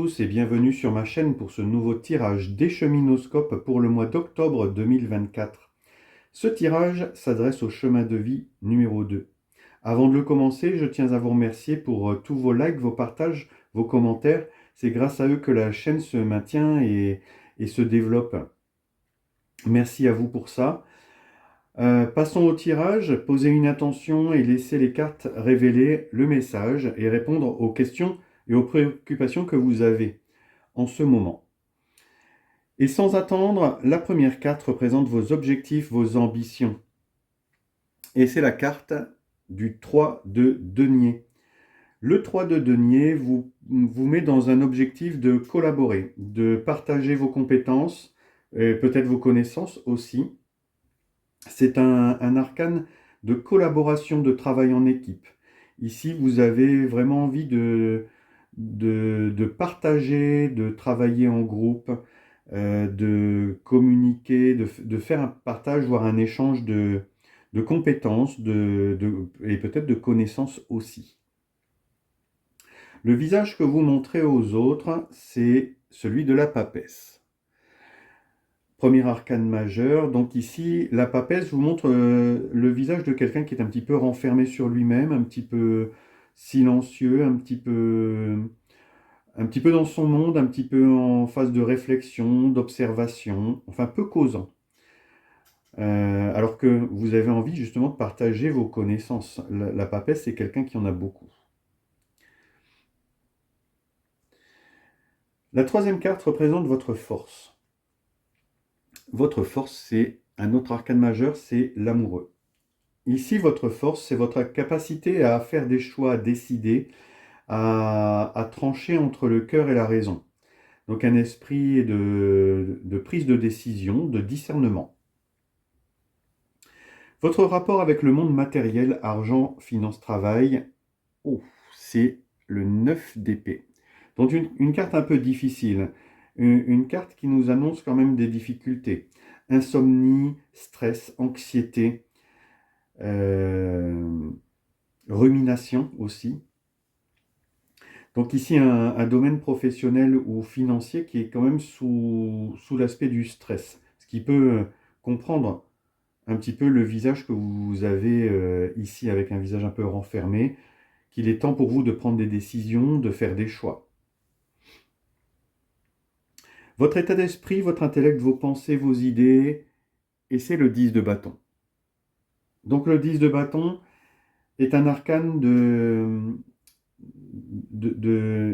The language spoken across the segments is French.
tous et bienvenue sur ma chaîne pour ce nouveau tirage d'Écheminoscope pour le mois d'octobre 2024. Ce tirage s'adresse au chemin de vie numéro 2. Avant de le commencer, je tiens à vous remercier pour tous vos likes, vos partages, vos commentaires. C'est grâce à eux que la chaîne se maintient et se développe. Merci à vous pour ça. Passons au tirage, posez une intention et laissez les cartes révéler le message et répondre aux questions et aux préoccupations que vous avez en ce moment. Et sans attendre, la première carte représente vos objectifs, vos ambitions. Et c'est la carte du 3 de denier. Le 3 de denier vous met dans un objectif de collaborer, de partager vos compétences, et peut-être vos connaissances aussi. C'est un arcane de collaboration, de travail en équipe. Ici, vous avez vraiment envie de partager, de travailler en groupe, de communiquer, de faire un partage, voire un échange de compétences et peut-être de connaissances aussi. Le visage que vous montrez aux autres, c'est celui de la papesse. Premier arcane majeur, donc ici, la papesse vous montre le visage de quelqu'un qui est un petit peu renfermé sur lui-même, un petit peu silencieux, un petit peu dans son monde, un petit peu en phase de réflexion, d'observation, enfin peu causant. Alors que vous avez envie justement de partager vos connaissances. La papesse, c'est quelqu'un qui en a beaucoup. La troisième carte représente votre force. Votre force, c'est un autre arcane majeur, c'est l'amoureux. Ici, votre force, c'est votre capacité à faire des choix, à décider, à trancher entre le cœur et la raison. Donc un esprit de prise de décision, de discernement. Votre rapport avec le monde matériel, argent, finance, travail, c'est le 9 d'épée. Donc une carte un peu difficile, une carte qui nous annonce quand même des difficultés. Insomnie, stress, anxiété, rumination aussi. Donc ici, un domaine professionnel ou financier qui est quand même sous l'aspect du stress, ce qui peut comprendre un petit peu le visage que vous avez ici avec un visage un peu renfermé, qu'il est temps pour vous de prendre des décisions, de faire des choix. Votre état d'esprit, votre intellect, vos pensées, vos idées, et c'est le 10 de bâton. Donc le 10 de bâton est un arcane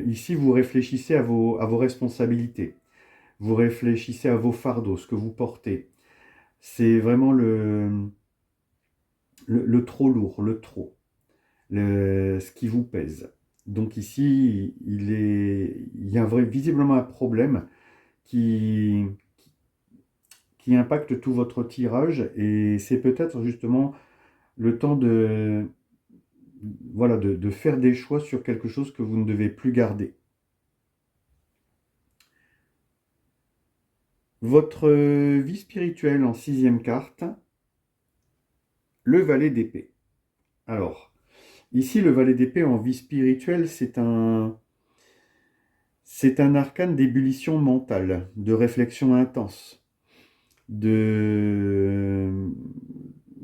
ici, vous réfléchissez à vos responsabilités. Vous réfléchissez à vos fardeaux, ce que vous portez. C'est vraiment le trop lourd, le trop, ce qui vous pèse. Donc ici, il y a visiblement un problème qui impacte tout votre tirage et c'est peut-être justement le temps voilà, de faire des choix sur quelque chose que vous ne devez plus garder. Votre vie spirituelle en 6e carte, le valet d'épée. Alors, ici, le valet d'épée en vie spirituelle, c'est un arcane d'ébullition mentale, de réflexion intense,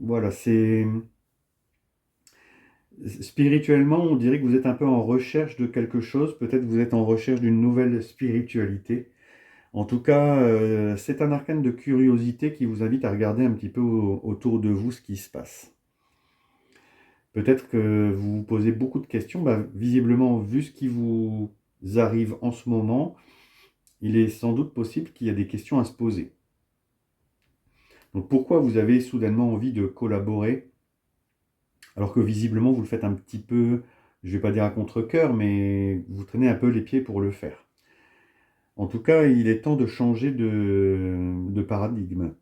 voilà, c'est... Spirituellement, on dirait que vous êtes un peu en recherche de quelque chose, peut-être que vous êtes en recherche d'une nouvelle spiritualité. En tout cas, c'est un arcane de curiosité qui vous invite à regarder un petit peu autour de vous ce qui se passe. Peut-être que vous vous posez beaucoup de questions. Visiblement, vu ce qui vous arrive en ce moment, il est sans doute possible qu'il y ait des questions à se poser. Donc pourquoi vous avez soudainement envie de collaborer alors que visiblement vous le faites un petit peu, je ne vais pas dire à contre-cœur, mais vous traînez un peu les pieds pour le faire. En tout cas, il est temps de changer de paradigme.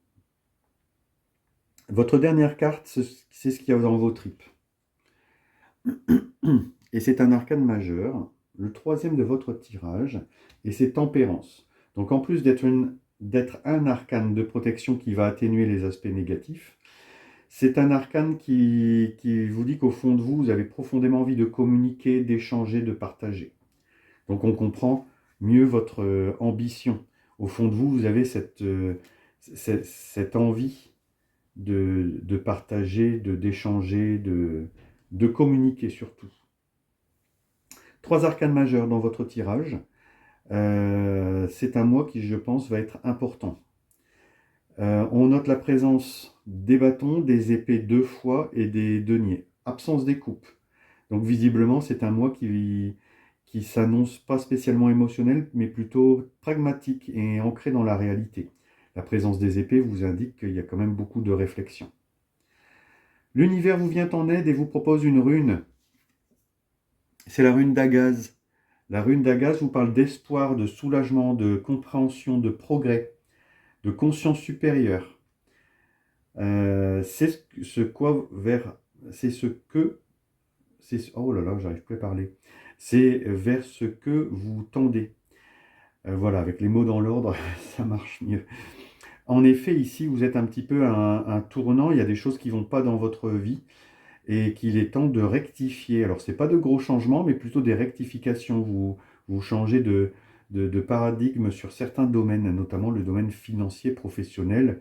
Votre dernière carte, c'est ce qu'il y a dans vos tripes. Et c'est un arcane majeur, le 3e de votre tirage, et c'est tempérance. Donc en plus d'être un arcane de protection qui va atténuer les aspects négatifs, c'est un arcane qui vous dit qu'au fond de vous, vous avez profondément envie de communiquer, d'échanger, de partager. Donc on comprend mieux votre ambition. Au fond de vous, vous avez cette envie de partager, d'échanger, de communiquer surtout. 3 arcanes majeures dans votre tirage. C'est un mois qui, je pense, va être important. On note la présence des bâtons, des épées 2 fois et des deniers. Absence des coupes. Donc visiblement, c'est un mois qui s'annonce pas spécialement émotionnel, mais plutôt pragmatique et ancré dans la réalité. La présence des épées vous indique qu'il y a quand même beaucoup de réflexion. L'univers vous vient en aide et vous propose une rune. C'est la rune d'Agaz. La rune d'Agaz vous parle d'espoir, de soulagement, de compréhension, de progrès, de conscience supérieure. C'est ce quoi vers, c'est ce que, oh là là, j'arrive plus à parler. C'est vers ce que vous tendez. Voilà, avec les mots dans l'ordre, ça marche mieux. En effet, ici, vous êtes un petit peu à un tournant. Il y a des choses qui vont pas dans votre vie et qu'il est temps de rectifier. Alors, c'est pas de gros changements, mais plutôt des rectifications. Vous changez de paradigme sur certains domaines, notamment le domaine financier professionnel.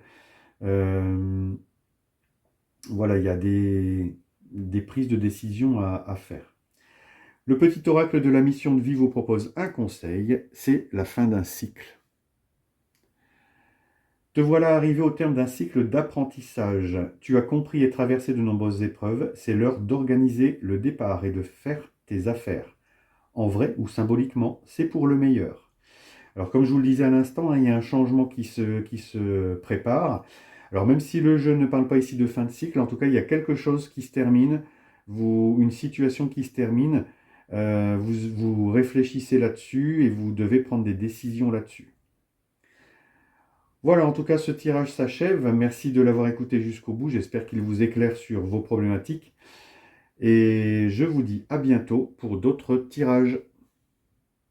Voilà, il y a des prises de décision à faire. Le petit oracle de la mission de vie vous propose un conseil, c'est la fin d'un cycle. Te voilà arrivé au terme d'un cycle d'apprentissage. Tu as compris et traversé de nombreuses épreuves. C'est l'heure d'organiser le départ et de faire tes affaires. En vrai ou symboliquement, c'est pour le meilleur. Alors comme je vous le disais à l'instant, il y a un changement qui se prépare. Alors même si le jeu ne parle pas ici de fin de cycle, en tout cas il y a quelque chose qui se termine, une situation qui se termine, vous réfléchissez là-dessus et vous devez prendre des décisions là-dessus. Voilà, en tout cas, ce tirage s'achève. Merci de l'avoir écouté jusqu'au bout. J'espère qu'il vous éclaire sur vos problématiques. Et je vous dis à bientôt pour d'autres tirages.